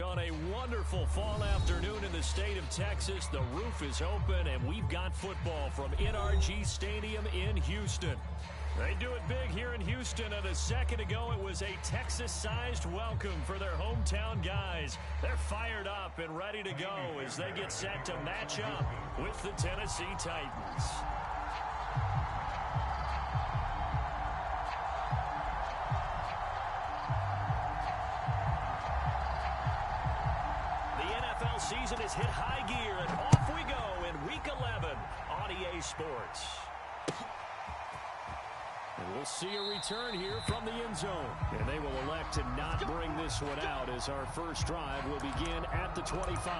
On a wonderful fall afternoon in the state of Texas, the roof is open, and we've got football from NRG Stadium in Houston. They do it big here in Houston, and a second ago it was a Texas-sized welcome for their hometown guys. They're fired up and ready to go as they get set to match up with the Tennessee Titans. Season is hit high gear, and off we go in Week 11 on EA Sports. And we'll see a return here from the end zone. And they will elect to not bring this one out as our first drive will begin at the 25.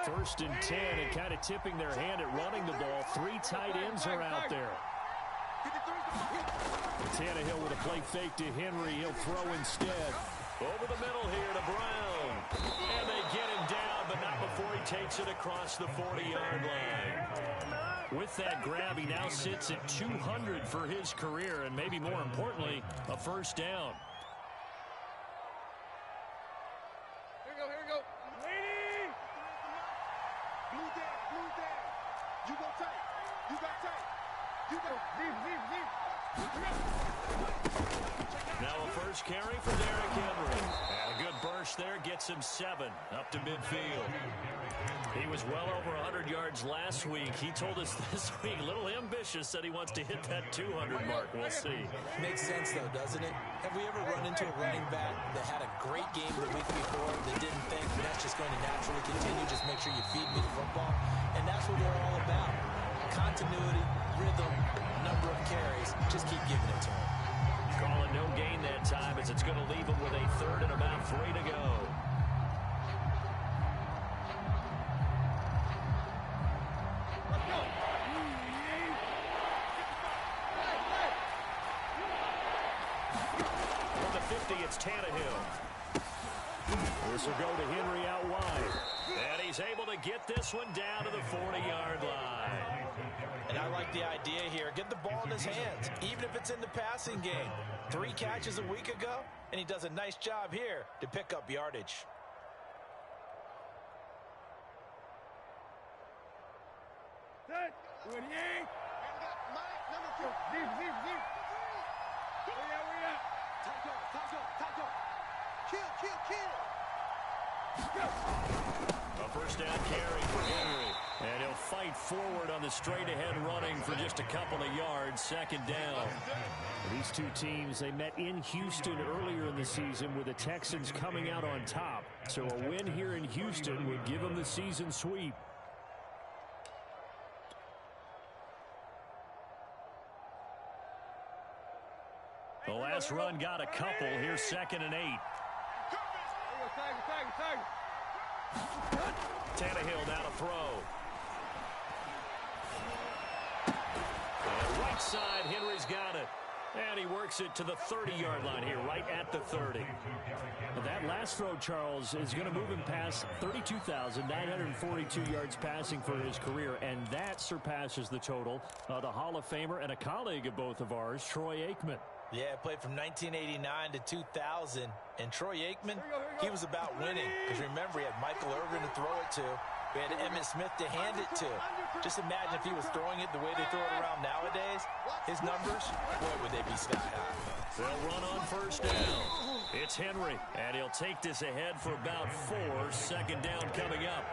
First and 10, and kind of tipping their hand at running the ball. Three tight ends are out there. Tannehill with a play fake to Henry. He'll throw instead. Over the middle here to Brown. And they get him down, but not before he takes it across the 40-yard line. With that grab, he now sits at 200 for his career, and maybe more importantly, a first down. Here we go. Lady! Blue down. You go tight. You got tight. You go deep. Now a first carry for Derrick Henry. And a good burst there gets him 7 up to midfield. He was well over 100 yards last week. He told us this week, a little ambitious, said he wants to hit that 200 mark. We'll see. Makes sense, though, doesn't it? Have we ever run into a running back that had a great game the week before that didn't think that's just going to naturally continue? Just make sure you feed me the football. And that's what we're all about. Continuity, rhythm, number of carries. Just keep giving it to him. Call it no gain that time as it's going to leave him with a third and about 3 to go. From the 50, it's Tannehill. This will go to Henry out wide. And he's able to get this one down to the 40-yard line. And I like the idea here. Get the ball in his hands, even if it's in the passing game. 3 catches a week ago, and he does a nice job here to pick up yardage. Set. 28. Number 2. Deep. Where at? Top go. Kill. A first down carry for Henry. And he'll fight forward on the straight-ahead running for just a couple of yards. Second down. These two teams, they met in Houston earlier in the season with the Texans coming out on top. So a win here in Houston would give them the season sweep. The last run got a couple. Here's 2nd and 8. Tannehill down a throw. And right side, Henry's got it. And he works it to the 30-yard line here, right at the 30. That last throw, Charles, is going to move him past 32,942 yards passing for his career, and that surpasses the total of the Hall of Famer and a colleague of both of ours, Troy Aikman. Yeah, played from 1989 to 2000. And Troy Aikman, he was about winning. Because remember, he had Michael Irvin to throw it to. We had Emmitt Smith to hand it to. Just imagine if he was throwing it the way they throw it around nowadays. His numbers, boy, would they be sky high. They'll run on first down. It's Henry, and he'll take this ahead for about 4. Second down coming up.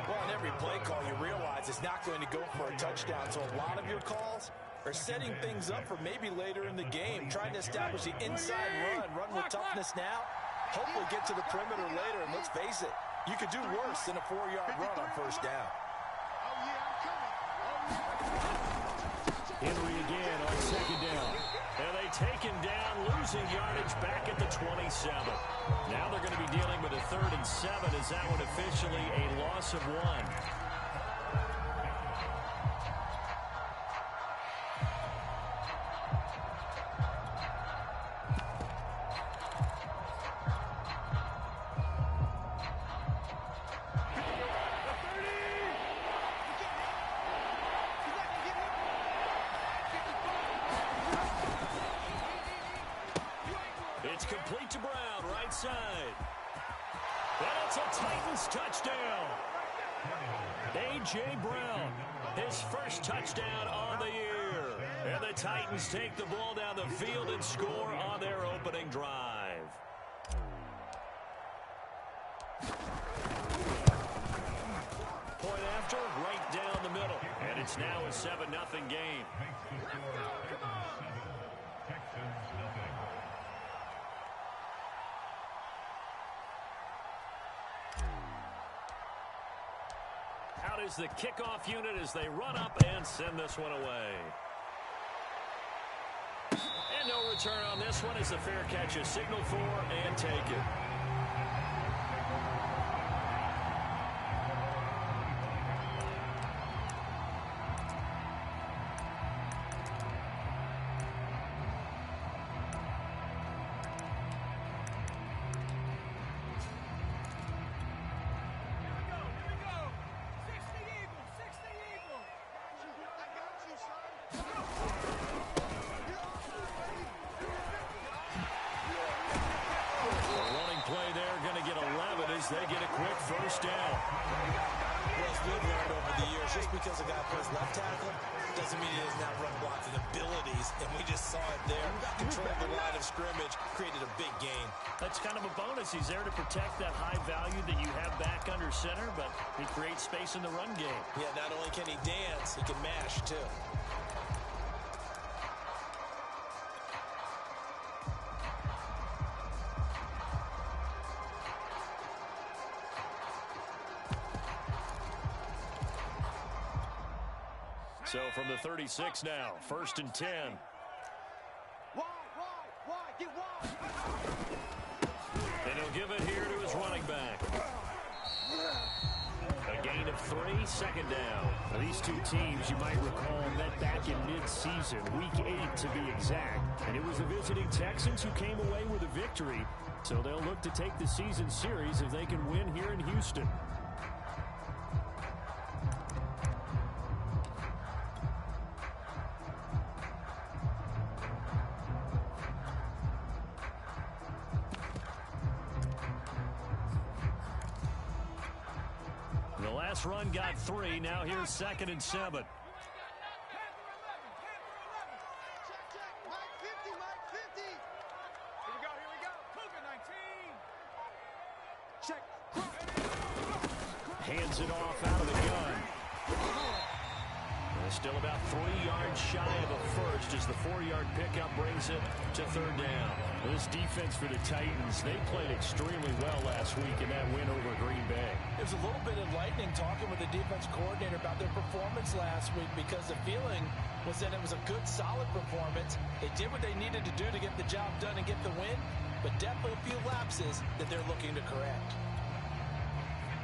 Well, on every play call, you realize it's not going to go for a touchdown. So a lot of your calls are setting things up for maybe later in the game, trying to establish the inside run with toughness now, hopefully get to the perimeter later, and let's face it, you could do worse than a 4-yard run on first down. Henry again on second down. And they take him down, losing yardage back at the 27. Now they're going to be dealing with a 3rd and 7 as that one officially a loss of 1. It's complete to Brown, right side. And it's a Titans touchdown. A.J. Brown, his first touchdown on the year. And the Titans take the ball down the field and score on their opening drive. Point after, right down the middle. And it's now a 7-0 game. Out is the kickoff unit as they run up and send this one away. And no return on this one as the fair catch is signaled for and taken. They get a quick first down. Well, as we've learned over the years, just because a guy plays left tackle doesn't mean he doesn't have run blocking abilities, and we just saw it there. Controlled the line of scrimmage, created a big gain. That's kind of a bonus. He's there to protect that high value that you have back under center, but he creates space in the run game. Yeah, not only can he dance, he can mash, too. So from the 36 now, 1st and 10. Wide, get wide. And he'll give it here to his running back. A gain of 3, 2nd down. Now, these two teams, you might recall, met back in mid-season, week 8 to be exact. And it was the visiting Texans who came away with a victory. So they'll look to take the season series if they can win here in Houston. Run got 3. Now here's 2nd and 7. Check. Mike 50. Here we go. Cougar 19. Check. Hands it off out of the gun. And still about 3 yards shy of a first as the 4-yard pickup brings it to 3rd down. Well, this defense for the Titans, they played extremely well last week in that win over Green Bay. It was a little bit enlightening talking with the defense coordinator about their performance last week because the feeling was that it was a good, solid performance. They did what they needed to do to get the job done and get the win, but definitely a few lapses that they're looking to correct.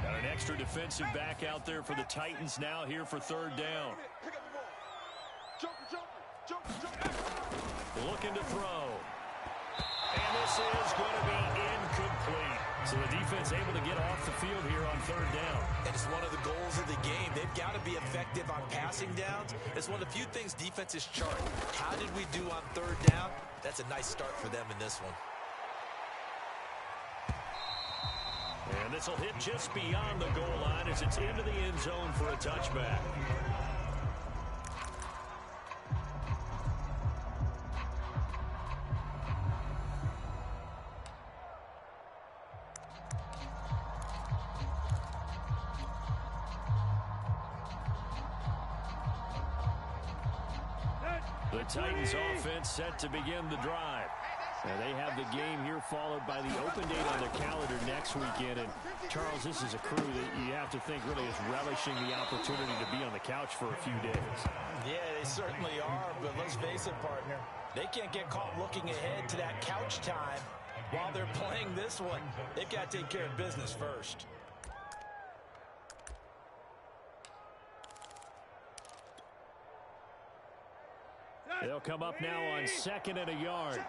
Got an extra defensive back out there for the Titans now here for 3rd down. Pick up the ball. Jumper. Looking to throw. And this is going to be incomplete. So the defense able to get off the field here on 3rd down. And it's one of the goals of the game. They've got to be effective on passing downs. It's one of the few things defenses chart. How did we do on 3rd down? That's a nice start for them in this one. And this will hit just beyond the goal line as it's into the end zone for a touchback. The Titans offense set to begin the drive. Now they have the game here followed by the open date on their calendar next weekend. And Charles, this is a crew that you have to think really is relishing the opportunity to be on the couch for a few days. Yeah, they certainly are, but let's face it, partner. They can't get caught looking ahead to that couch time while they're playing this one. They've got to take care of business first. They'll come up now on 2nd and a yard.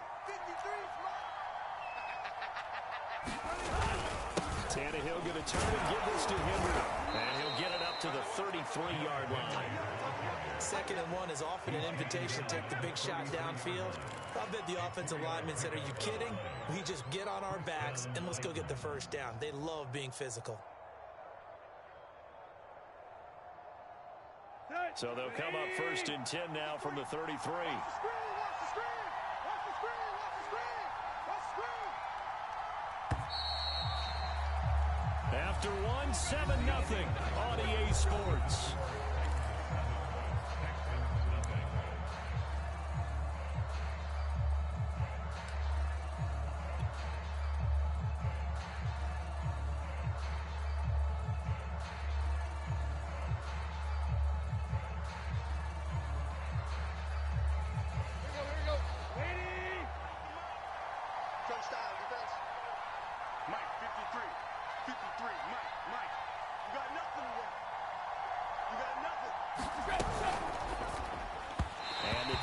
Tannehill going to turn and give this to Henry. And he'll get it up to the 33-yard line. 2nd and 1 is often an invitation to take the big shot downfield. I bet the offensive lineman said, are you kidding? We just get on our backs and let's go get the first down. They love being physical. So they'll come up 1st and 10 now from the 33. After one, 7-0 on EA Sports.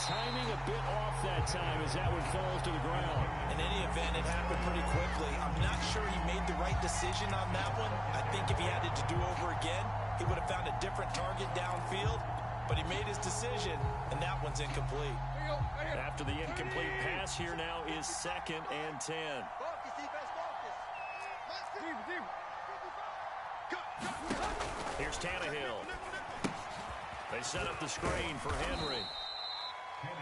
Timing a bit off that time as that one falls to the ground. In any event, it happened pretty quickly. I'm not sure he made the right decision on that one. I think if he had it to do over again, he would have found a different target downfield. But he made his decision, and that one's incomplete. After the incomplete pass, here now is 2nd and 10. Here's Tannehill. They set up the screen for Henry.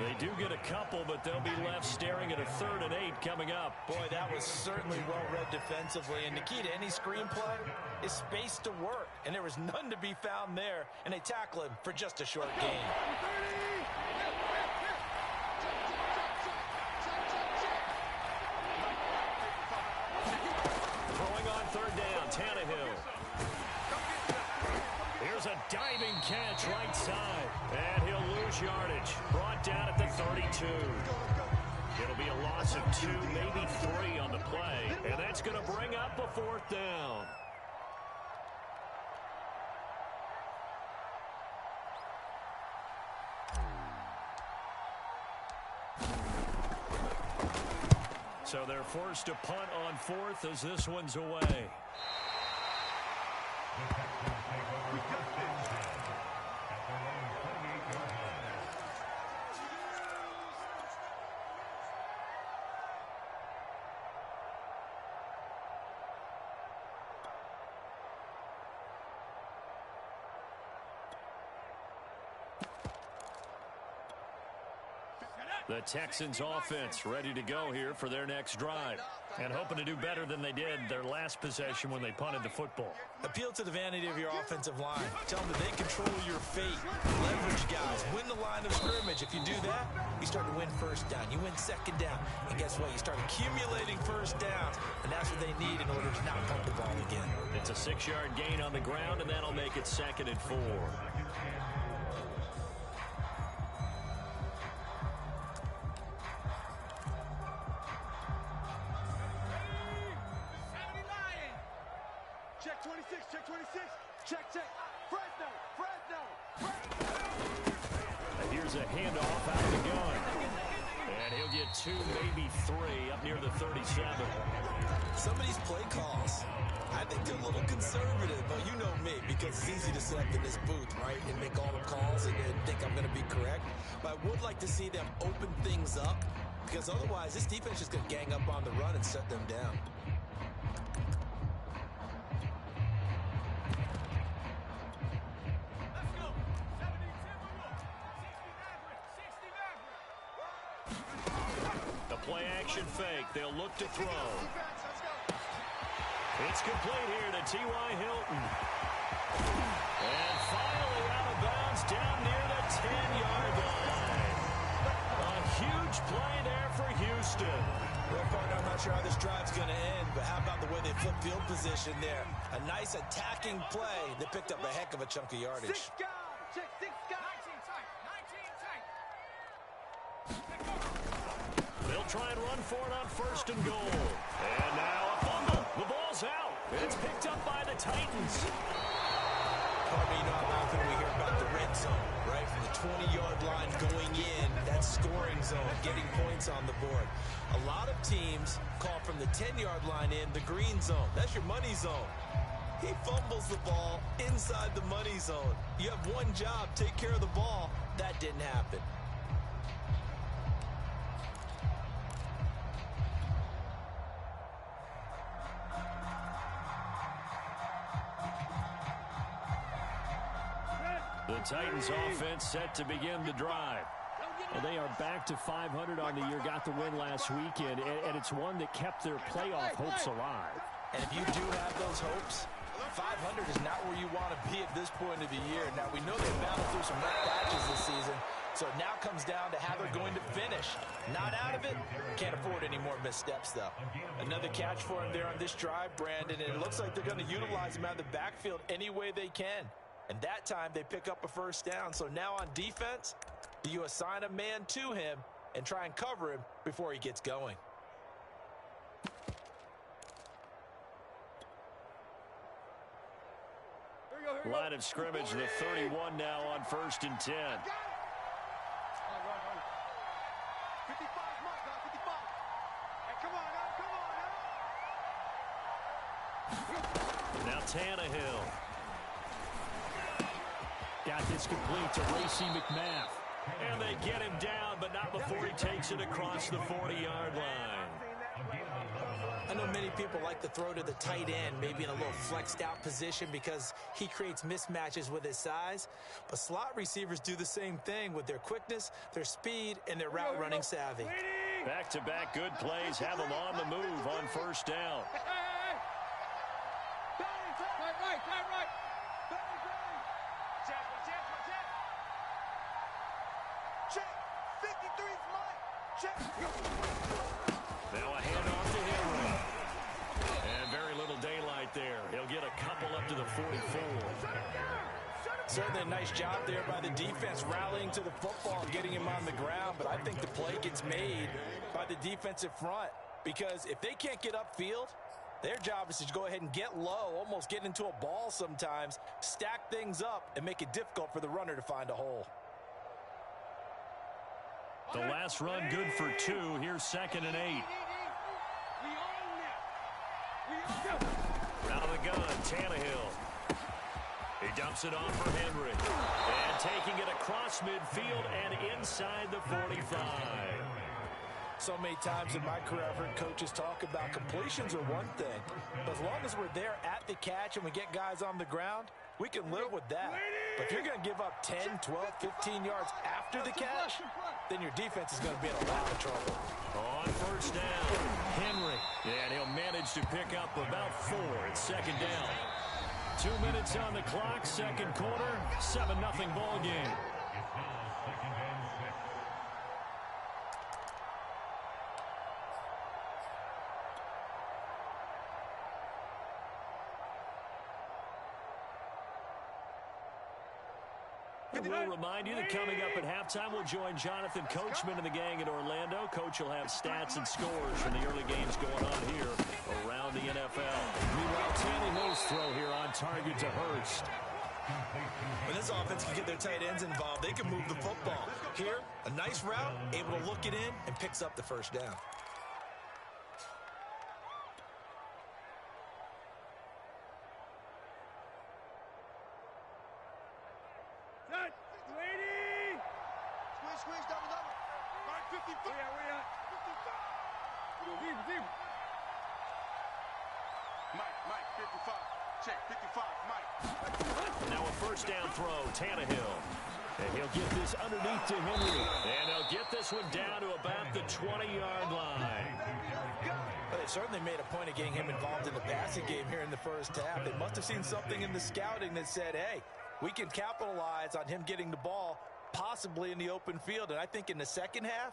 They do get a couple, but they'll be left staring at a 3rd and 8 coming up. Boy, that was certainly well-read defensively. And the key to any screenplay is space to work. And there was none to be found there. And they tackle him for just a short gain. Throwing on 3rd down, Tannehill. Here's a diving catch right side. And he'll lose yardage. Brought down at the 32. It'll be a loss of 2, maybe 3 on the play. And that's going to bring up a 4th down. So they're forced to punt on 4th as this one's away. The Texans offense ready to go here for their next drive. And hoping to do better than they did their last possession when they punted the football. Appeal to the vanity of your offensive line. Tell them that they control your fate. Leverage guys. Win the line of scrimmage. If you do that, you start to win 1st down. You win 2nd down. And guess what? You start accumulating 1st downs. And that's what they need in order to not punt the ball again. It's a 6-yard gain on the ground, and that'll make it 2nd and 4. Check 26, check 26, check. Fresno. And here's a handoff out of the gun. And he'll get 2, maybe 3 up near the 37. Some of these play calls, I think they're a little conservative. But you know me, because it's easy to sit up in this booth, right, and make all the calls and think I'm going to be correct. But I would like to see them open things up, because otherwise this defense is going to gang up on the run and shut them down. Play-action fake. They'll look to throw. It's complete here to T.Y. Hilton. And finally out of bounds down near the 10-yard line. A huge play there for Houston. Well, partner, I'm not sure how this drive's going to end, but how about the way they flip field position there? A nice attacking play that picked up a heck of a chunk of yardage. 6 guys. Check 6 guys. 19 tight. They'll try and run for it on 1st and goal. And now a fumble. The ball's out. It's picked up by the Titans. Probably, how often we hear about the red zone, right? From the 20-yard line going in, that scoring zone, getting points on the board. A lot of teams call from the 10-yard line in the green zone. That's your money zone. He fumbles the ball inside the money zone. You have one job, take care of the ball. That didn't happen. The Titans offense set to begin the drive. Well, they are back to 500 on the year, got the win last weekend, and it's one that kept their playoff hopes alive. And if you do have those hopes, 500 is not where you want to be at this point of the year. Now, we know they've battled through some rough patches this season, so it now comes down to how they're going to finish. Not out of it. Can't afford any more missteps, though. Another catch for him there on this drive, Brandon, and it looks like they're going to utilize him out of the backfield any way they can. And that time, they pick up a first down. So now on defense, you assign a man to him and try and cover him before he gets going. Line of scrimmage, the 31 now on 1st and 10. 55, Mike, 55. Hey, come on, Now Tannehill. Got this complete to Racey McMath. And they get him down, but not before he takes it across the 40-yard line. I know many people like to throw to the tight end, maybe in a little flexed out position because he creates mismatches with his size. But slot receivers do the same thing with their quickness, their speed, and their route running savvy. Back-to-back good plays have him on the move on 1st down. right. Check. 53's Mike. Check. Now a handoff to Henry. And very little daylight there. He'll get a couple up to the 44. Certainly a nice job there by the defense rallying to the football and getting him on the ground. But I think the play gets made by the defensive front. Because if they can't get upfield, their job is to go ahead and get low, almost get into a ball sometimes, stack things up, and make it difficult for the runner to find a hole. The last run good for 2. Here's 2nd and 8. Out of the gun, Tannehill. He dumps it off for Henry. And taking it across midfield and inside the 45. So many times in my career, I've heard coaches talk about completions are one thing. But as long as we're there at the catch and we get guys on the ground, we can live with that. But if you're going to give up 10, 12, 15 yards after the catch, then your defense is going to be in a lot of trouble. On 1st down, Henry. And he'll manage to pick up about 4 at 2nd down. 2 minutes on the clock, 2nd quarter, 7-0 ball game. And we'll remind you that coming up at halftime, we'll join Jonathan Coachman and the gang in Orlando. Coach will have stats and scores from the early games going on here around the NFL. Meanwhile, Tannehill's throw here on target to Hurst. When this offense can get their tight ends involved, they can move the football. Here, a nice route, able to look it in, and picks up the 1st down. Squeeze, double. Mike, 55. Where at? 55. Mike, 55. Check, 55, Mike. Now a 1st down throw, Tannehill. And he'll get this underneath to Henry. And he'll get this one down to about the 20-yard line. Well, they certainly made a point of getting him involved in the passing game here in the 1st half. They must have seen something in the scouting that said, hey, we can capitalize on him getting the ball possibly in the open field. And I think in the 2nd half,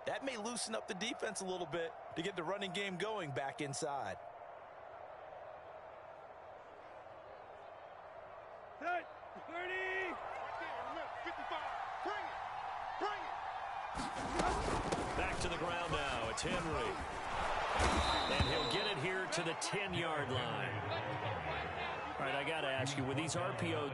that may loosen up the defense a little bit to get the running game going back inside. Set, 30. 55. Bring it. Back to the ground now. It's Henry. And he'll get it here to the 10-yard line. All right, I got to ask you, with these RPO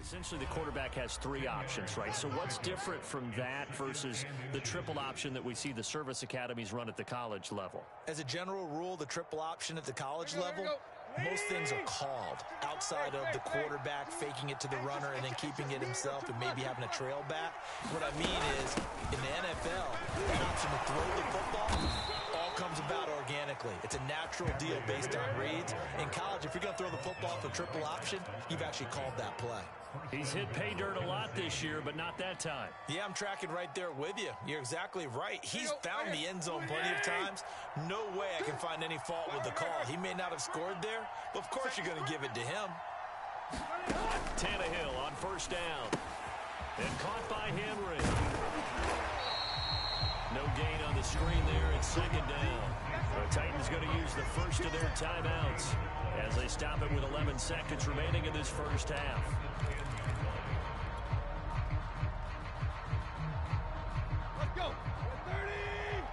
Essentially, the quarterback has 3 options, right? So what's different from that versus the triple option that we see the service academies run at the college level? As a general rule, the triple option at the college level, most things are called outside of the quarterback faking it to the runner and then keeping it himself and maybe having a trail back. What I mean is, in the NFL, the option to throw the football all comes about organically. It's a natural deal based on reads. In college, if you're going to throw the football for triple option, you've actually called that play. He's hit pay dirt a lot this year, but not that time. Yeah, I'm tracking right there with you. You're exactly right. He's found the end zone plenty of times. No way I can find any fault with the call. He may not have scored there, but of course you're going to give it to him. Tannehill on first down. And caught by Henry. No gain on the screen there. It's second down. The Titans going to use the first of their timeouts as they stop it with 11 seconds remaining in this first half. Let's go. 30. Eat.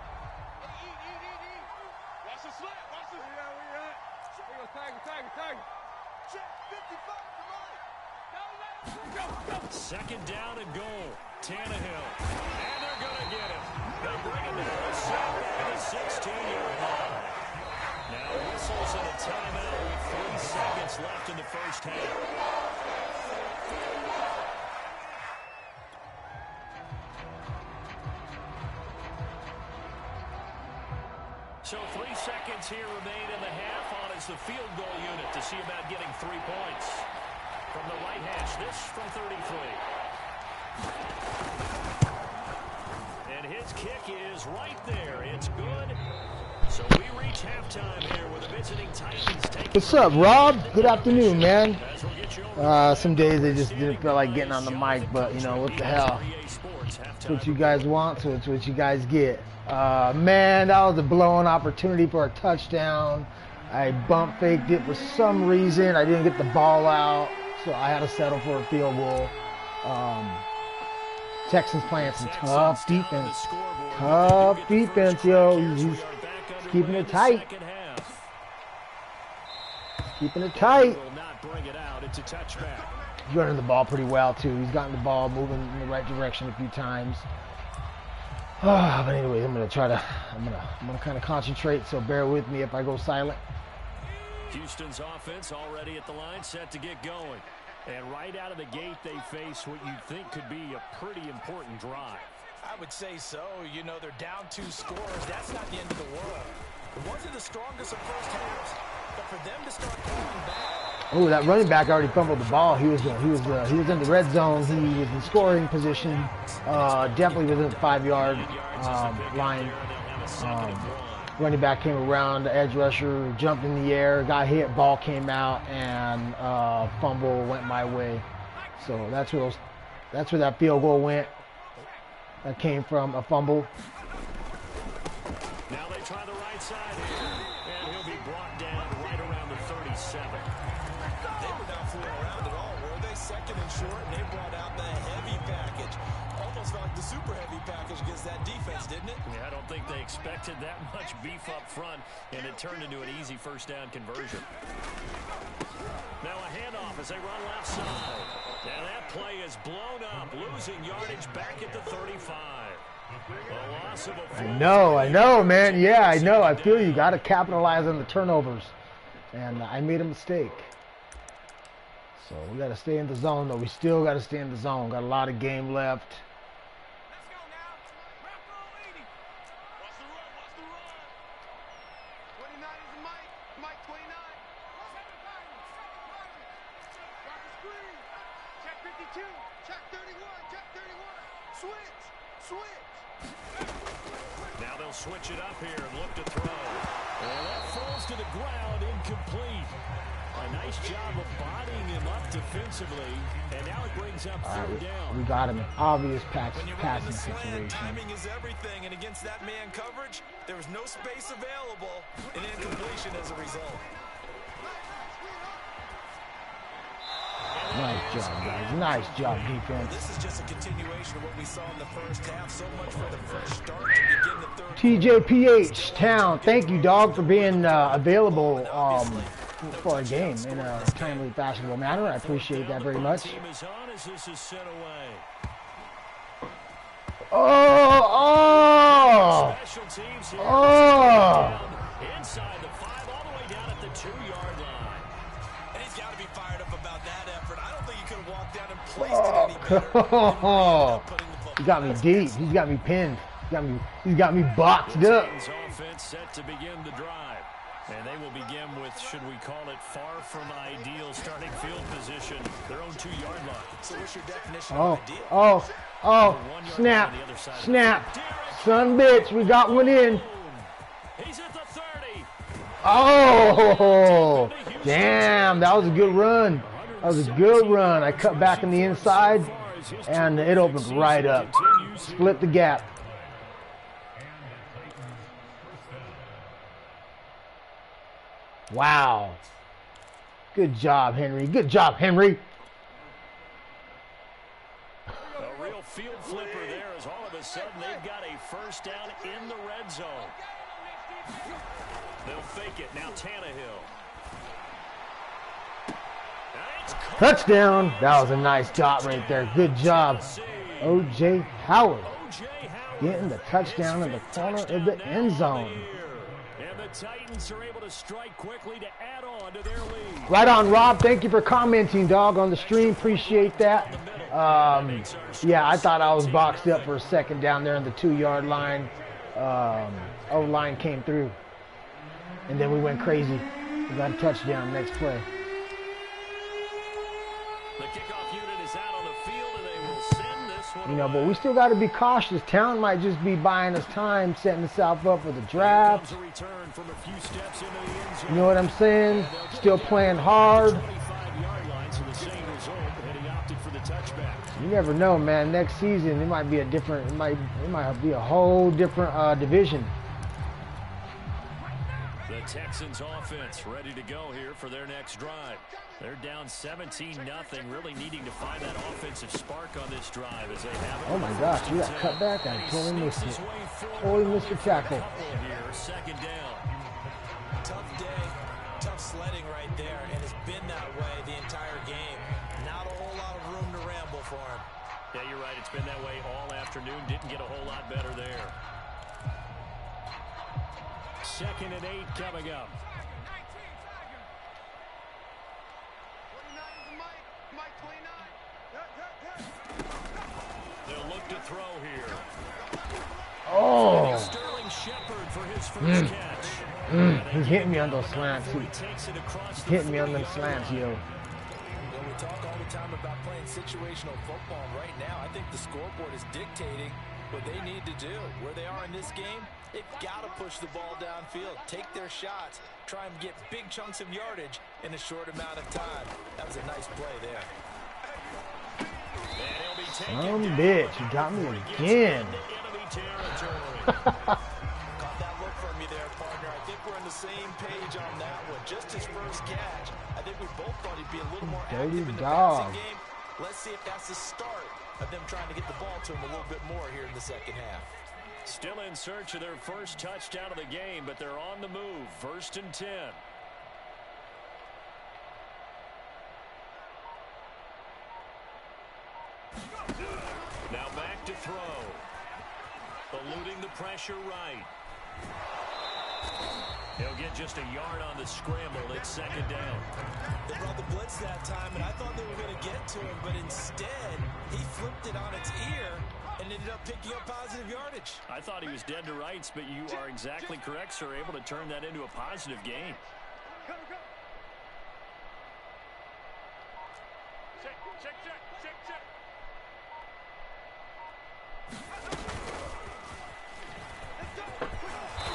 Watch the slap. Watch the. We got. We go. Tag. Check 55. Go. Second down and goal. Tannehill. And they're going to get him. They bring him down to sack at the 16-yard line. Now whistles and a timeout with 3 seconds left in the first half. So 3 seconds here remain in the half on as the field goal unit to see about getting 3 points. From the right hash, this from 33. And his kick is right there. It's good. So we reach halftime here with the visiting Titans taking. What's up, Rob? Good afternoon, man. Some days I just didn't feel like getting on the mic, but you know what the hell. It's what you guys want, so it's what you guys get. Man, that was a blown opportunity for a touchdown. I bump faked it for some reason. I didn't get the ball out, so I had to settle for a field goal. Texans playing some tough defense. Tough defense, yo. He's keeping it tight. Keeping it tight. He's running the ball pretty well, too. He's gotten the ball moving in the right direction a few times. But anyways, I'm gonna kind of concentrate, so bear with me if I go silent. Houston's offense already at the line, set to get going. And right out of the gate, they face what you'd think could be a pretty important drive. I would say so. You know, they're down 2 scores. That's not the end of the world. It wasn't the strongest of first halves, but for them to start coming back. Oh, that running back already fumbled the ball. He was in the red zone. He was in scoring position. Definitely within the 5-yard line. Running back came around, the edge rusher jumped in the air, got hit, ball came out, and fumble went my way. So that's where that field goal went. That came from a fumble. Now they try the right side here, and he'll be brought down right around the 37. They were not fooling around at all, were they? Second and short, and they brought out the heavy package. Almost like the super heavy package against that defense, didn't it? Yeah, I don't think they expected that much beef up front, and it turned into an easy first down conversion. Now a handoff as they run left side. And that play is blown up, losing yardage back at the 35. A loss of a I know, man. Yeah, I know. I feel you. Got to capitalize on the turnovers. And I made a mistake. So we got to stay in the zone, though. We still got to stay in the zone. Got a lot of game left. Now they'll switch it up here and look to throw. And that falls to the ground, incomplete. A nice job of bodying him up defensively, and now it brings up third down. We got him. Obvious passing situation. Timing is everything, and against that man coverage, there was no space available, and incompletion as a result. Nice job, guys. Nice job, defense. This is just a continuation of what we saw in the first half. So much for the fresh start to begin the third. TJPH Town, thank you, dog, for being available. for a game in a timely, fashionable manner. I appreciate that very much. Oh! Inside the 5, all the way down at the 2-yard line. And he's got to be fired up about that effort. I don't think he could have walked down and placed it any better. He got me deep. He's got me pinned. He's got me boxed up. Offense set to begin the drive. And they will begin with, should we call it, far from ideal starting field position, their own 2-yard line. So what's your definition of ideal? Snap, son bitch, we got one in. He's at the 30. Oh, damn, that was a good run. That was a good run. I cut back on the inside, and it opened right up. Split the gap. Wow. Good job, Henry. Good job, Henry. A real field flipper there as all of a sudden they've got a first down in the red zone. They'll fake it. Now Tannehill. Touchdown. That was a nice dot right there. Good job, O.J. Howard. Getting the touchdown in the corner of the end zone. Titans are able to strike quickly to add on to their lead. Right on, Rob. Thank you for commenting, dog, on the stream. Appreciate that. Yeah, I thought I was boxed up for a second down there in the 2-yard line. O-line came through. And then we went crazy. We got a touchdown next play. The kickoff unit is out on the field, and they will send this one away. But we still got to be cautious. Town might just be buying us time, setting itself up for the draft. You know what I'm saying? Still playing hard. You never know, man. Next season, it might be a different. It might be a whole different division. The Texans offense ready to go here for their next drive. They're down 17-0, really needing to find that offensive spark on this drive as they have it. Oh my gosh, you got cut back. I totally missed it. Totally missed the tackle. Here, second down. Tough day, tough sledding right there, and it's been that way the entire game. Not a whole lot of room to ramble for him. Yeah, you're right. It's been that way all afternoon. Didn't get a whole lot better there. 2nd and 8 coming up. They'll look to throw here. Oh. Sterling Shepard for his first catch. He's hitting me on those slants. He's hitting me on them slants, yo. We talk all the time about playing situational football. Right now, I think the scoreboard is dictating what they need to do. Where they are in this game, they've got to push the ball downfield, take their shots, try and get big chunks of yardage in a short amount of time. That was a nice play there. Bitch, you got me again. Caught that look from you there, partner. I think we're on the same page on that one. Just his first catch. I think we both thought he'd be a little more active in the passing game. Let's see if that's the start of them trying to get the ball to him a little bit more here in the second half. Still in search of their first touchdown of the game, but they're on the move. 1st and 10. Now back to throw. Eluding the pressure right. He'll get just a yard on the scramble. It's 2nd down. They brought the blitz that time, and I thought they were going to get to him, but instead, he flipped it on its ear and ended up picking up positive yardage. I thought he was dead to rights, but you are exactly correct, sir. Able to turn that into a positive gain. Check.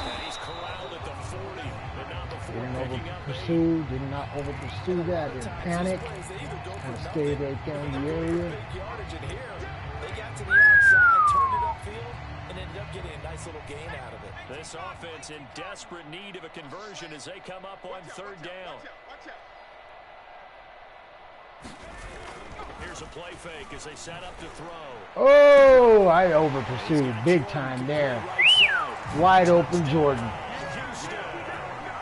And he's corralled at the 40, but not before picking up. Did not over pursue that. Didn't panic. Kind of stayed right there in the area. They got to the outside, turned it upfield, and ended up getting a nice little gain out of it. This offense in desperate need of a conversion as they come up on 3rd down. Here's a play fake as they set up to throw. Oh, I over pursued big time there. Wide open Jordan.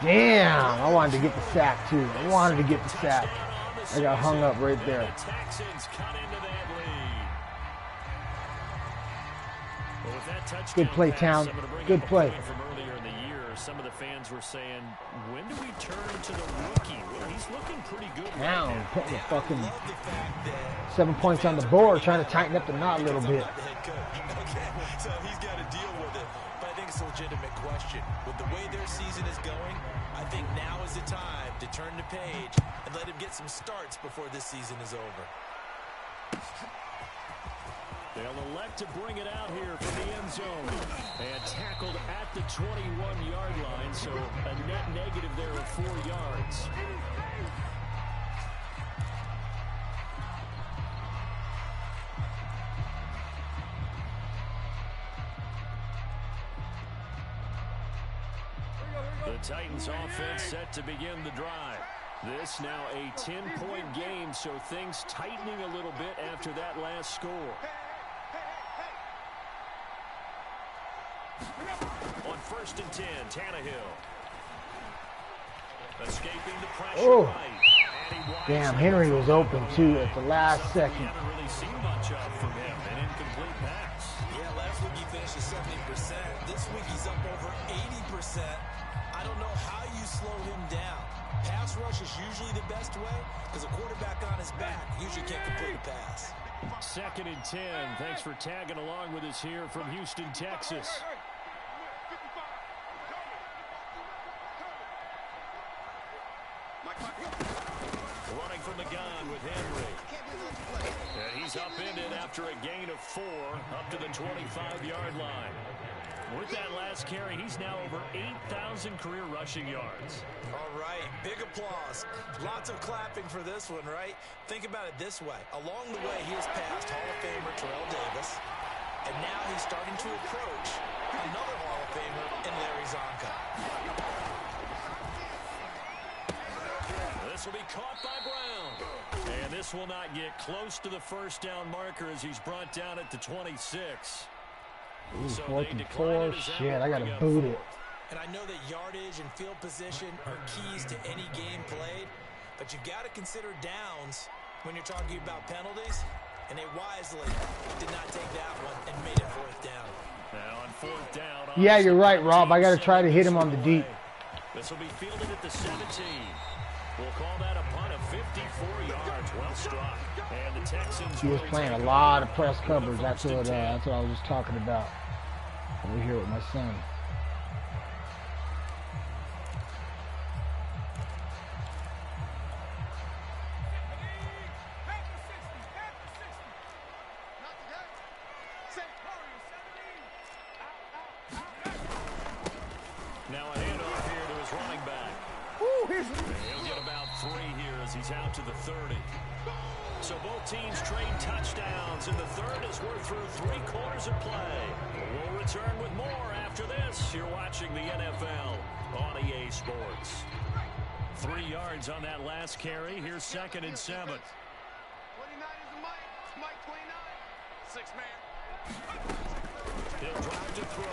Damn, I wanted to get the sack too. I wanted to get the sack. I got hung up right there. The Texans cut into that lead. Well, with that touchdown Good play, pass, Town. I'm gonna bring Good up a play. point from earlier in the year. Some of the fans were saying, when do we turn to the rookie? Well, he's looking pretty good right Town now. putting the fucking 7 points on the board, trying to tighten up the knot a little bit. Okay, so he's got to deal with it. But I think it's a legitimate question. With the way their season is going, I think now is the time to turn the page and let him get some starts before this season is over. They'll elect to bring it out here from the end zone. And tackled at the 21-yard line, so a net negative there of 4 yards. The Titans offense set to begin the drive. This now a 10-point game, so things tightening a little bit after that last score. On 1st and 10, Tannehill. Escaping the pressure right. Damn, Henry was open too at the last second. We haven't really seen much of from him. An incomplete pass. Yeah, last week he finished at 70%. This week he's up over 80%. I don't know how you slow him down. Pass rush is usually the best way because a quarterback on his back usually can't complete a pass. 2nd and 10. Thanks for tagging along with us here from Houston, Texas. Running from the gun with Henry. And he's upended after a gain of 4 up to the 25-yard line. With that last carry, he's now over 8,000 career rushing yards. All right, big applause. Lots of clapping for this one, right? Think about it this way. Along the way, he has passed Hall of Famer Terrell Davis, and now he's starting to approach another Hall of Famer in Larry Zonka. This will be caught by Brown. And this will not get close to the first down marker as he's brought down at the 26. Ooh, So 4th they and decline 4. it as that Shit, will I gotta bring up boot 4. it. And I know that yardage and field position are keys to any game played, but you've got to consider downs when you're talking about penalties, and they wisely did not take that one and made it 4th down. Now on 4th down. Yeah, you're right, Rob. I gotta try to hit him on the deep. This will be fielded at the 17. We'll call that a punt of 54 yards. Well struck. And the Texans He was playing a lot of press coverage. That's what I was just talking about over here with my son. Now a handoff here to his running back. He'll get about 3 here as he's out to the 30. So both teams trade touchdowns in the third as we're through 3 quarters of play. We'll return with more after this. You're watching the NFL on EA Sports. 3 yards on that last carry. Here's 2nd and 7. 29 is the Mike. Mike 29. 6-man. He'll drive to throw.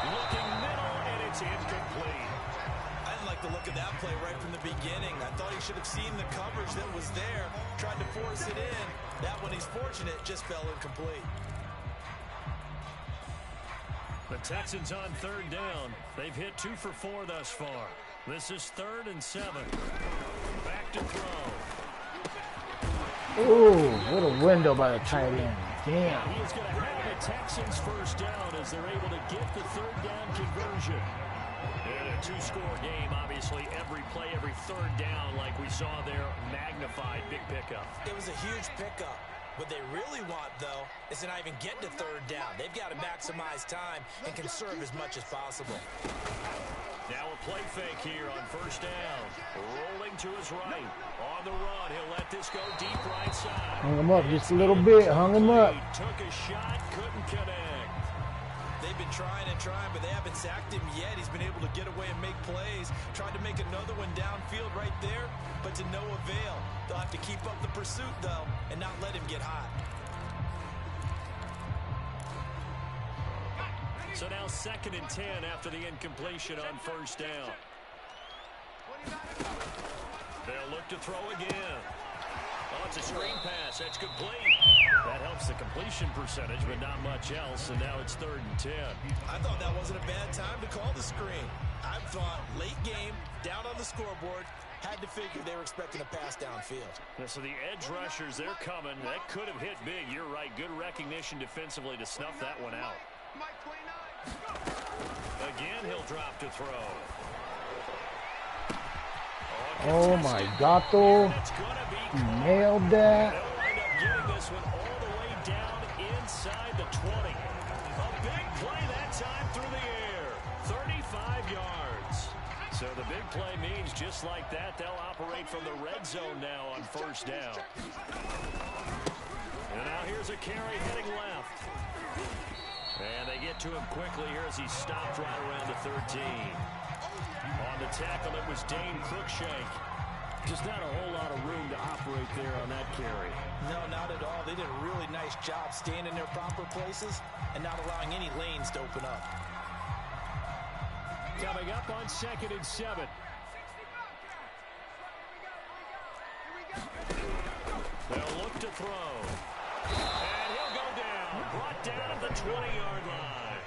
Looking middle, and it's incomplete. I didn't like the look of that play right from the beginning. I thought he should have seen the coverage that was there, tried to force it in. That one, he's fortunate, just fell incomplete. The Texans on 3rd down. They've hit 2 for 4 thus far. This is 3rd and 7. Back to throw. Ooh, little window by the tight end. Damn. He is going to have the Texans first down as they're able to get the 3rd down conversion. In a 2-score game, obviously, every play, every 3rd down, like we saw there, magnified. Big pickup. It was a huge pickup. What they really want, though, is to not even get to 3rd down. They've got to maximize time and conserve as much as possible. Now a play fake here on 1st down. Rolling to his right. On the run, he'll let this go deep right side. Hung him up just a little bit. Hung him up. He took a shot, couldn't connect. They've been trying and trying, but they haven't sacked him yet. He's been able to get away and make plays. Tried to make another one downfield right there, but to no avail. They'll have to keep up the pursuit, though, and not let him get hot. So now 2nd and 10 after the incompletion on first down. They'll look to throw again. Oh, it's a screen pass. That's complete. That helps the completion percentage, but not much else, and now it's 3rd and 10. I thought that wasn't a bad time to call the screen. I thought late game, down on the scoreboard, had to figure they were expecting a pass downfield. Yeah, so the edge rushers, they're coming. That could have hit big. You're right. Good recognition defensively to snuff that one out. Again, he'll drop to throw. Oh my gato. He nailed that. They'll wind up getting this one all the way down inside the 20. A big play that time through the air. 35 yards. So the big play means just like that, they'll operate from the red zone now on first down. And now here's a carry heading left. And they get to him quickly here as he stopped right around the 13. On the tackle, it was Dane Cruikshank. Just not a whole lot of room to operate there on that carry. No, not at all. They did a really nice job staying in their proper places and not allowing any lanes to open up. Coming up on 2nd and 7. They'll look to throw. And he'll go down. Brought down at the 20-yard line.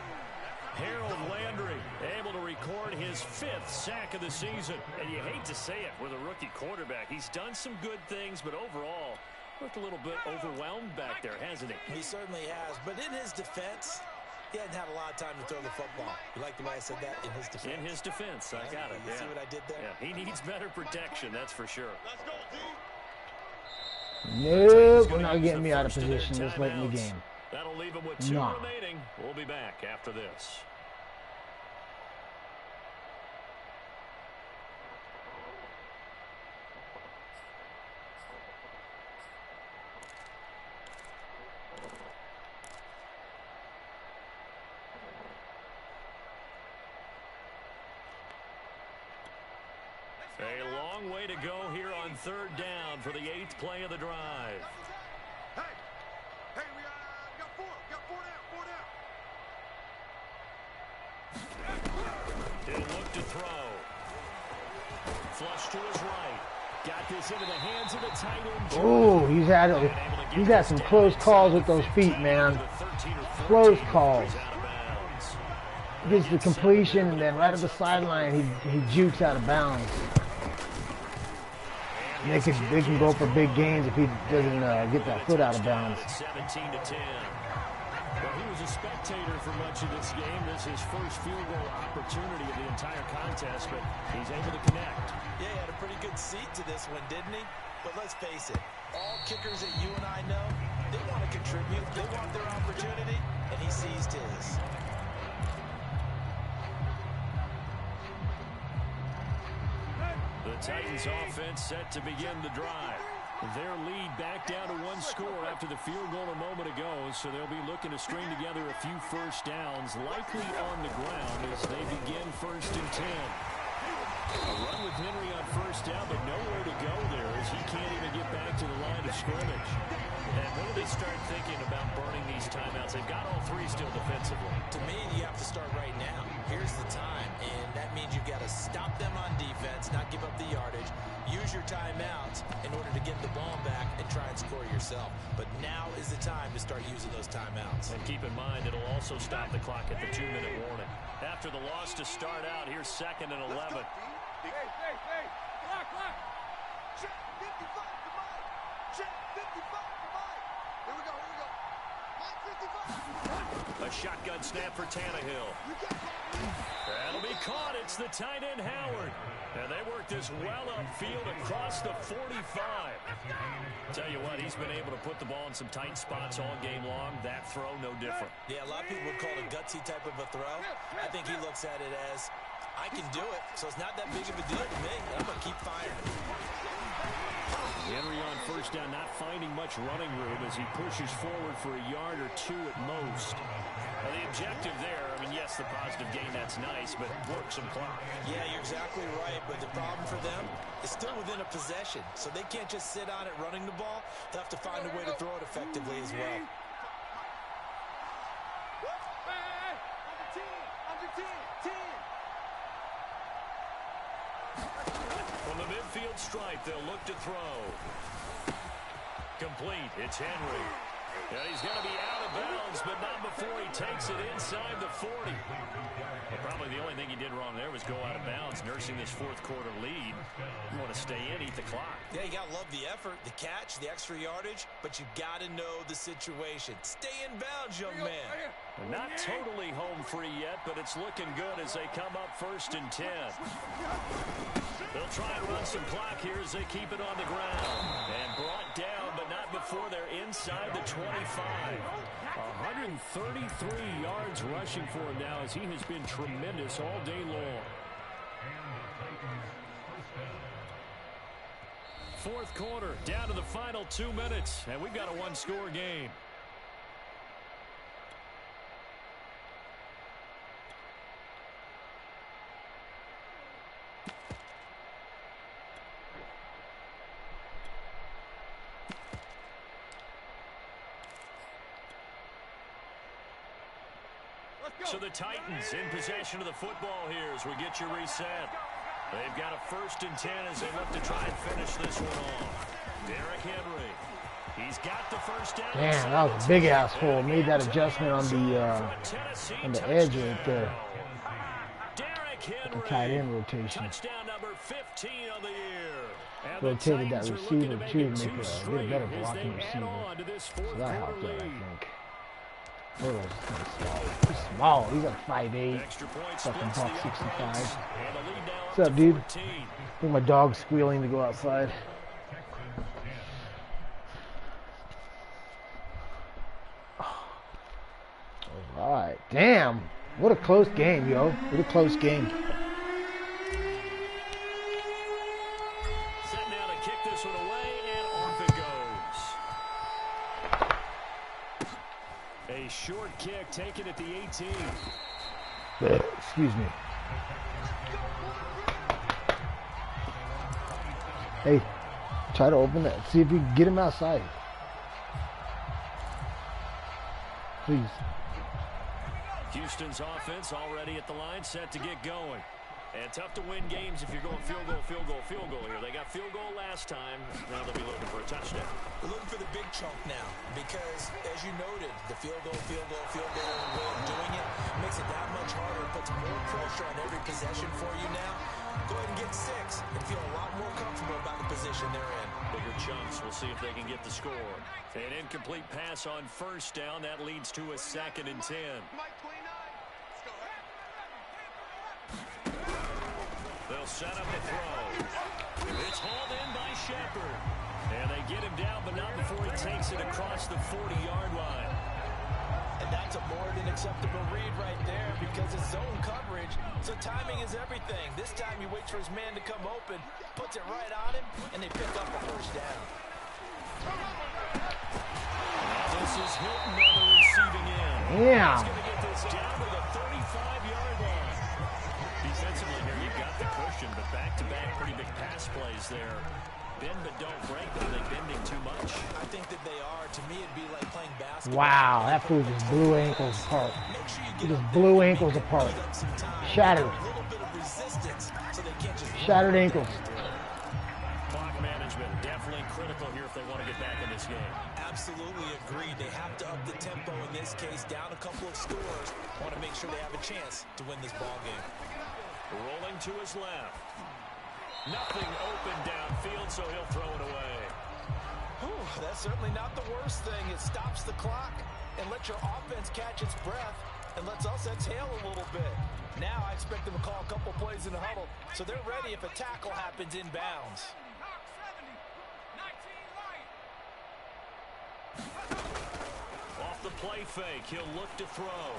Harold Landry able to record his 5th sack of the season. And you hate to say it with a rookie quarterback. He's done some good things, but overall, looked a little bit overwhelmed back there, hasn't he? He certainly has. But in his defense, he hadn't had a lot of time to throw the football. You like the way I said that? In his defense. In his defense. I got it. You see what I did there? Yeah, he needs better protection, that's for sure. Let's go, D. Nope, we're not getting me out of position this late in the game. That'll leave him with 2 remaining. We'll be back after this. A long way to go here on 3rd down for the 8th play of the drive. Hey, we got 4 down. He'll look to throw. Flush to his right. Got this into the hands of the tight end. Oh, he's had some close calls with those feet, man. Close calls. Gets the completion, and then right at the sideline, he jukes out of bounds. They can go for big gains if he doesn't get that foot out of bounds. 17 to 10. Well, he was a spectator for much of this game. This is his first field goal opportunity of the entire contest, but he's able to connect. Yeah, he had a pretty good seat to this one, didn't he? But let's face it, all kickers that you and I know, they want to contribute, they want their opportunity, and he seized his. The Titans offense set to begin the drive. Their lead back down to 1 score after the field goal a moment ago, so they'll be looking to string together a few first downs, likely on the ground as they begin 1st and 10. A run with Henry on first down, but nowhere to go there as he can't even get back to the line of scrimmage. And when do they start thinking about burning these timeouts? They've got all 3 still defensively. To me, you have to start right now. Here's the time, and that means you've got to stop them on defense, not give up the yardage, use your timeouts in order to get the ball back and try and score yourself. But now is the time to start using those timeouts. And keep in mind, it'll also stop the clock at the 2-minute warning. After the loss to start out, here's 2nd and 11. Hey, clock. Check 55, come on. Check 55, come on. Here we go. Mike 55. A shotgun snap for Tannehill. That'll be caught. It's the tight end, Howard. And they work this well upfield across the 45. Tell you what, he's been able to put the ball in some tight spots all game long. That throw, no different. Yeah, a lot of people would call it a gutsy type of a throw. I think he looks at it as, I can do it, so it's not that big of a deal to me. I'm going to keep firing. Henry on first down, not finding much running room as he pushes forward for a yard or 2 at most. Well, the objective there, I mean, yes, the positive gain, that's nice, but work some clock. Yeah, you're exactly right, but the problem for them is still within a possession, so they can't just sit on it running the ball. They'll have to find a way to throw it effectively as well. Hey, on the team. red stripe. They'll look to throw. Complete. It's Henry. Yeah, he's going to be out of bounds, but not before he takes it inside the 40. Well, probably the only thing he did wrong there was go out of bounds, nursing this fourth quarter lead. You want to stay in, eat the clock. Yeah, you got to love the effort, the catch, the extra yardage, but you got to know the situation. Stay in bounds, young man. Not totally home free yet, but it's looking good as they come up 1st and 10. They'll try and run some clock here as they keep it on the ground. And brought down, but not before they're inside the 25. 133 yards rushing for him now as he has been tremendous all day long. Fourth quarter, down to the final 2 minutes, and we've got a one-score game. So the Titans in possession of the football here as we get you reset. They've got a 1st and 10 as they look to try and finish this one off. Derrick Henry. He's got the first down. Damn, that was a big-ass hole. Made that adjustment on the edge right there. Derrick Henry. The tight end rotation. Touchdown number 15 on the year. Rotated that receiver, too, to make a better blocking receiver. So that helped out, I think. Burrow's kind of small. He's small. He's like 5'8", fucking buck 65. What's up, dude? I think my dog's squealing to go outside. All right. Damn. What a close game, yo. What a close game. Set now to kick this one away, and off it goes. A short kick taken at the 18. Excuse me. Hey, try to open that. See if you can get him outside. Please. Houston's offense already at the line, set to get going. And tough to win games if you're going field goal here. They got field goal last time. Now they'll be looking for a touchdown. We're looking for the big chunk now because, as you noted, the field goal, way of doing it makes it that much harder. It puts more pressure on every possession for you now. Go ahead and get 6 and feel a lot more comfortable about the position they're in. Bigger chunks. We'll see if they can get the score. An incomplete pass on first down. That leads to a 2nd and 10. They'll set up the throw. It's hauled in by Shepard. And they get him down, but not before he takes it across the 40-yard line. And that's a more than acceptable read right there because it's zone coverage, so timing is everything. This time he waits for his man to come open, puts it right on him, and they pick up a first down. This is Hilton on the receiving end. Yeah. He's going to get this down to the 35-yard line. Defensively here, you've got the cushion, but back-to-back pretty big pass plays there. Bend but don't break, but are they bending too much? I think that they are. To me, it'd be like playing basketball. Wow, that fool just blew ankles apart. He just blew ankles apart. Shattered. Shattered ankles. Clock management definitely critical here if they want to get back in this game. Absolutely agreed. They have to up the tempo in this case, down a couple of scores. Want to make sure they have a chance to win this ball game. Rolling to his left. Nothing open downfield, so he'll throw it away. Whew, that's certainly not the worst thing. It stops the clock and lets your offense catch its breath and lets us exhale a little bit. Now I expect them to call a couple plays in the huddle, so they're ready if a tackle happens inbounds. Off the play fake, he'll look to throw.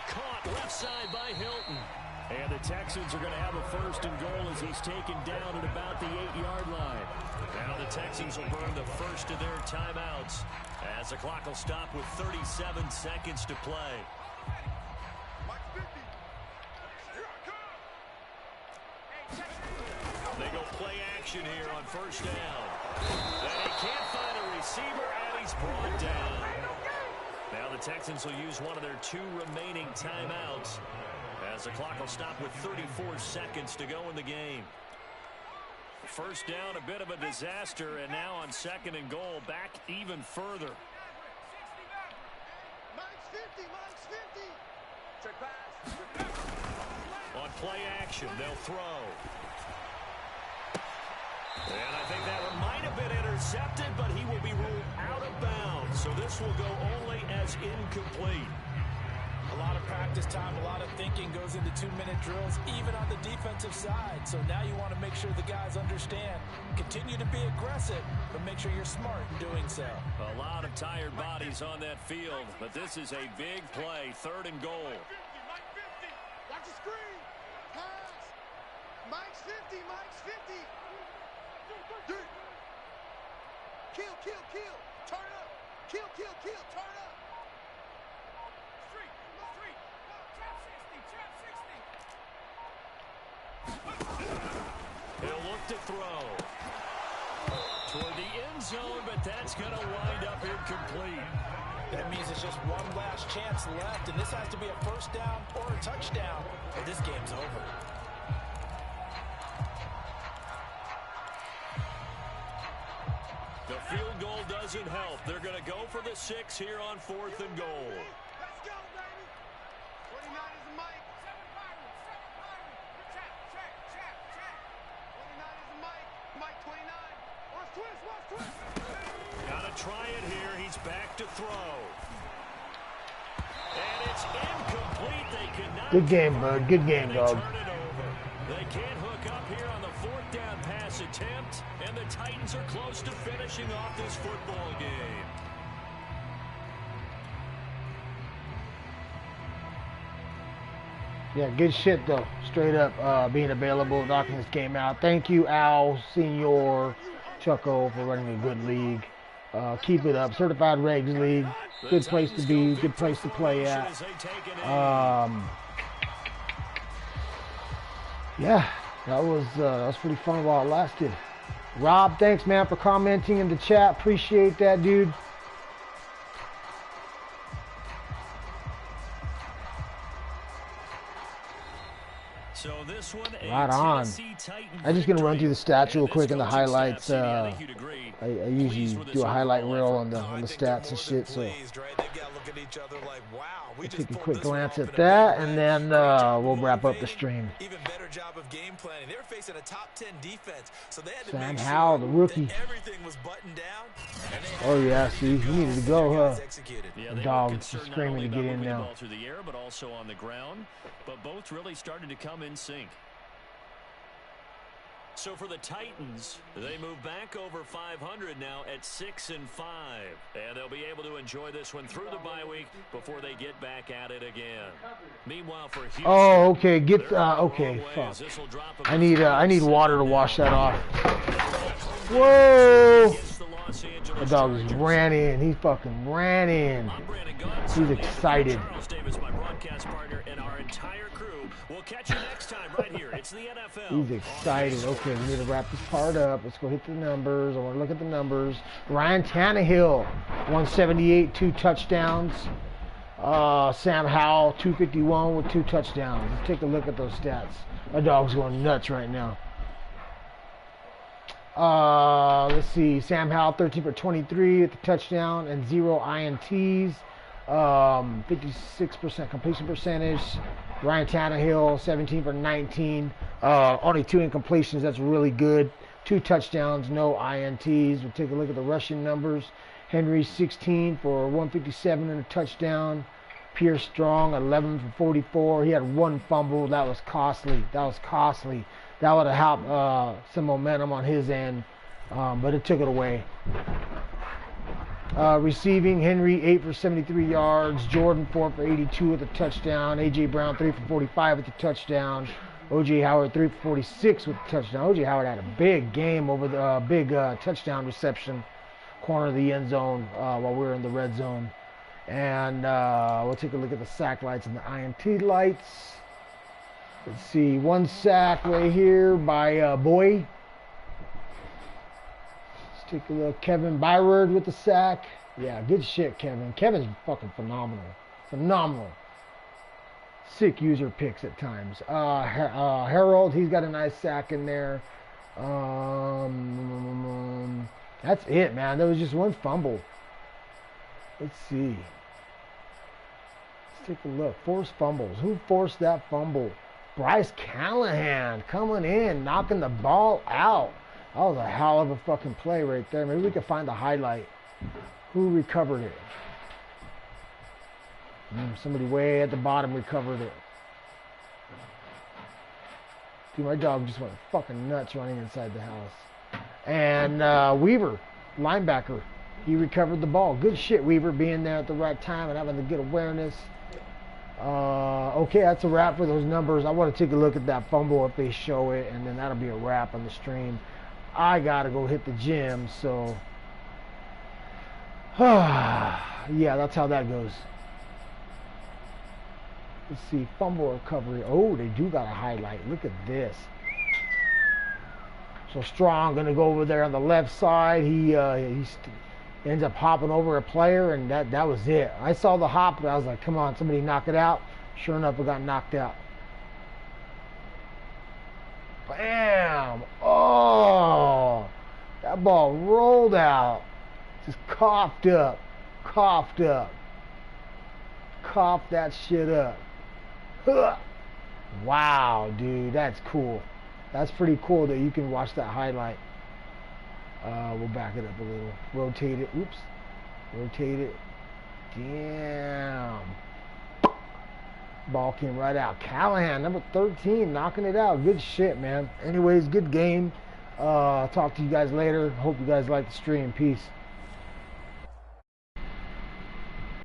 Caught left side by Hilton. And the Texans are going to have a 1st and goal as he's taken down at about the 8-yard line. Now the Texans will burn the first of their timeouts as the clock will stop with 37 seconds to play. They go play action here on first down. And he can't find a receiver, and he's brought down. Now the Texans will use one of their 2 remaining timeouts as the clock will stop with 34 seconds to go in the game. First down, a bit of a disaster, and now on 2nd and goal, back even further. Mike's 50, Mike's 50. Check pass. On play action, they'll throw. And I think that one might have been intercepted, but he will be ruled out of bounds. So this will go only as incomplete. A lot of practice time, a lot of thinking goes into 2-minute drills, even on the defensive side. So now you want to make sure the guys understand. Continue to be aggressive, but make sure you're smart in doing so. A lot of tired bodies on that field, but this is a big play, 3rd and goal. Mike 50. Watch the screen. Pass. Mike's 50, Mike's 50. Dude. Kill, kill, kill. Turn up. Kill, kill, kill. Turn up. He'll look to throw toward the end zone, but that's going to wind up incomplete. That means it's just one last chance left, and this has to be a first down or a touchdown, or this game's over. The field goal doesn't help. They're going to go for the 6 here on 4th and goal. Let's go, baby. 29 is Mike. 29 is Mike. Mike 29. Watch twist, watch twist. Gotta try it here. He's back to throw. And it's incomplete. They cannot. Good game, bud. Good game, dog. Turn it over. They can't hook up here on the 4th down pass attempt, and the Titans are close to finishing off this football game. Yeah, good shit, though. Straight up being available, knocking this game out. Thank you, Al, Senior, Chucko, for running a good league. Keep it up. Certified Regs League. Good place to be. Good place to play at. Yeah, that was pretty fun while it lasted. Rob, thanks, man, for commenting in the chat. Appreciate that, dude. So this one, right on. I'm just going to run through the stats real quick and the highlights. I usually do a highlight reel on the stats and shit, so take a quick glance at that, and then we'll wrap up the stream. Even better job of game planning. They were facing a top 10 defense, so they had to Sam make Howell, sure the rookie. that everything was buttoned down. Oh yeah, see, he needed to go, huh? Yeah, The dog's screaming to get in now. The ball through the air, but also on the ground. But both really started to come in sync. So for the Titans, they move back over 500 now at 6-5, and they'll be able to enjoy this one through the bye week before they get back at it again. Meanwhile, for Houston, oh, okay, okay, fuck. I need water to wash that off. Whoa! The dog just ran in. He fucking ran in. He's excited. My broadcast partner and our entire crew will catch you next time right here. It's the NFL. He's excited. Okay, we need to wrap this part up. Let's go hit the numbers. I want to look at the numbers. Ryan Tannehill, 178, 2 touchdowns. Sam Howell, 251 with 2 touchdowns. Let's take a look at those stats. My dog's going nuts right now. Let's see. Sam Howell, 13 for 23 with the touchdown and 0 INTs. 56% completion percentage. Ryan Tannehill, 17 for 19. Only 2 incompletions. That's really good. 2 touchdowns, no INTs. We'll take a look at the rushing numbers. Henry, 16 for 157 and a touchdown. Pierce Strong, 11 for 44. He had 1 fumble. That was costly. That would have helped some momentum on his end, but it took it away. Receiving, Henry, 8 for 73 yards. Jordan, 4 for 82 with a touchdown. A.J. Brown, 3 for 45 with a touchdown. O.J. Howard, 3 for 46 with a touchdown. O.J. Howard had a big game over the big touchdown reception, corner of the end zone while we were in the red zone. And we'll take a look at the sack lights and the INT lights. Let's see, 1 sack right here by Boyd. Let's take a look. Kevin Byrd with the sack. Yeah, good shit, Kevin. Kevin's fucking phenomenal. Phenomenal. Sick user picks at times. Harold, he's got a nice sack in there. That's it, man. There was just one fumble. Let's see. Let's take a look. Forced fumbles. Who forced that fumble? Bryce Callahan coming in, knocking the ball out. That was a hell of a fucking play right there. Maybe we can find the highlight. Who recovered it? Somebody way at the bottom recovered it. Dude, my dog just went fucking nuts running inside the house. And Weaver, linebacker, he recovered the ball. Good shit, Weaver, being there at the right time and having the good awareness. Okay, that's a wrap for those numbers. I want to take a look at that fumble if they show it, and then that'll be a wrap on the stream. I got to go hit the gym, so... yeah, that's how that goes. Let's see, fumble recovery. Oh, they do got a highlight. Look at this. So Strong going to go over there on the left side. He ends up hopping over a player, and that was it. I saw the hop, but I was like, come on, somebody knock it out. Sure enough, it got knocked out. Bam! Oh! That ball rolled out. Just coughed up. Coughed up. Coughed that shit up. Huh. Wow, dude, that's cool. That's pretty cool that you can watch that highlight. We'll back it up a little. Rotate it. Oops. Rotate it. Damn. Ball came right out. Callahan, number 13, knocking it out. Good shit, man. Anyways, good game. Talk to you guys later. Hope you guys like the stream. Peace.